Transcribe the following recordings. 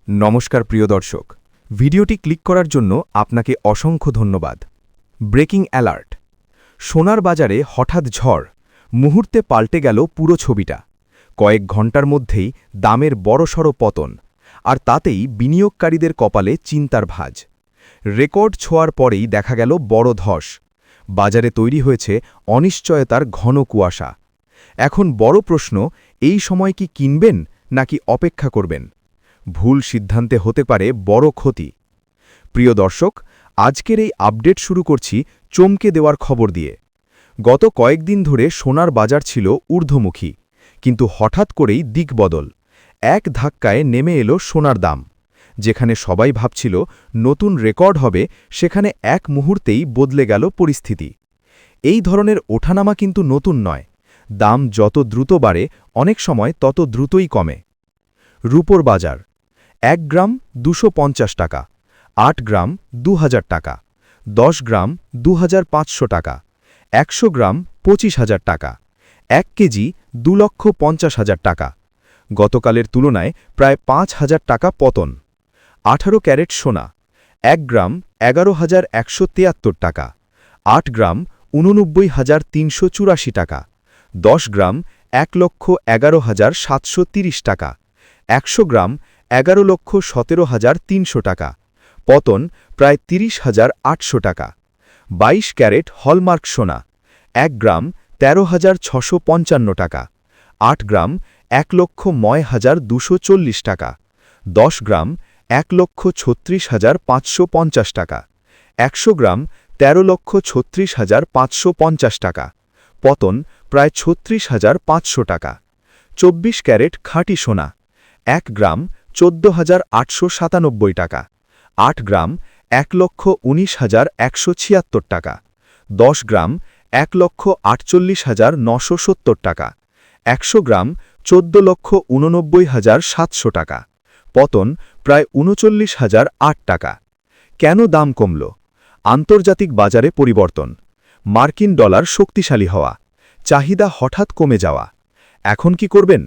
নমস্কার প্রিয় দর্শক, ভিডিওটি ক্লিক করার জন্য আপনাকে অসংখ্য ধন্যবাদ। Breaking alert. সোনার বাজারে হঠাৎ ঝড়, মুহূর্তে পাল্টে গেল পুরো ছবিটা। কয়েক ঘন্টার মধ্যেই দামের বড়সড় পতন, আর তাতেই বিনিয়োগকারীদের কপালে চিন্তার ভাঁজ। রেকর্ড ছোঁয়ার পরেই দেখা গেল বড় ধস। বাজারে তৈরি হয়েছে অনিশ্চয়তার ঘন কুয়াশা। এখন বড় প্রশ্ন, এই সময় কি কিনবেন নাকি অপেক্ষা করবেন? ভুল সিদ্ধান্তে হতে পারে বড় ক্ষতি। প্রিয় দর্শক, আজকের এই আপডেট শুরু করছি চমকে দেওয়ার খবর দিয়ে। গত কয়েকদিন ধরে সোনার বাজার ছিল ঊর্ধ্বমুখী, কিন্তু হঠাৎ করেই দিকবদল। এক ধাক্কায় নেমে এলো সোনার দাম। যেখানে সবাই ভাবছিল নতুন রেকর্ড হবে, সেখানে এক মুহূর্তেই বদলে গেল পরিস্থিতি। এই ধরনের ওঠানামা কিন্তু নতুন নয়। দাম যত দ্রুত বাড়ে, অনেক সময় তত দ্রুতই কমে। রূপোর বাজার। 1 গ্রাম 250 টাকা, 8 গ্রাম 2000 টাকা, 10 গ্রাম 2500 টাকা, 100 গ্রাম 25,000 টাকা, 1 কেজি 2,50,000 টাকা। গতকালের তুলনায় প্রায় 5,000 টাকা পতন। 18 ক্যারেট সোনা। 1 গ্রাম 11,173 টাকা, 8 গ্রাম 89,384 টাকা, 10 গ্রাম 1,11,730 টাকা, 100 গ্রাম 11,17,300 টাকা। পতন প্রায় 30,800 টাকা। 22 ক্যারেট হলমার্ক সোনা। 1 গ্রাম 13,655 টাকা, 8 গ্রাম 1,09,240 টাকা, 10 গ্রাম 1,36,550 টাকা, 100 গ্রাম 13,36,550 টাকা। পতন প্রায় 36,500 টাকা। 24 ক্যারেট খাঁটি সোনা। 1 গ্রাম 14,897 টাকা, 8 গ্রাম 1,19,176 টাকা, 10 গ্রাম 1,48,970 টাকা, 100 গ্রাম 14,89,700 টাকা। পতন প্রায় 39,008 টাকা। কেন দাম কমল? আন্তর্জাতিক বাজারে পরিবর্তন, মার্কিন ডলার শক্তিশালী হওয়া, চাহিদা হঠাৎ কমে যাওয়া। এখন কি করবেন?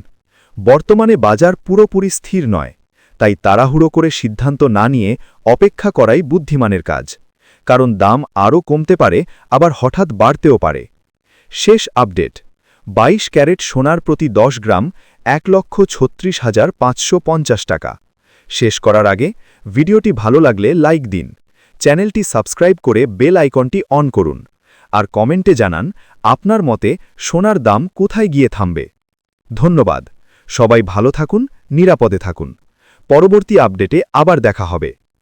বর্তমানে বাজার পুরোপুরি স্থির নয়, তাই তাড়াহুড়ো করে সিদ্ধান্ত না নিয়ে অপেক্ষা করাই বুদ্ধিমানের কাজ। কারণ দাম আরও কমতে পারে, আবার হঠাৎ বাড়তেও পারে। শেষ আপডেট। 22 ক্যারেট সোনার প্রতি 10 গ্রাম 1,36,550 টাকা। শেষ করার আগে ভিডিওটি ভালো লাগলে লাইক দিন, চ্যানেলটি সাবস্ক্রাইব করে বেল আইকনটি অন করুন, আর কমেন্টে জানান আপনার মতে সোনার দাম কোথায় গিয়ে থামবে। ধন্যবাদ। সবাই ভালো থাকুন, নিরাপদে থাকুন। পরবর্তী আপডেটে আবার দেখা হবে।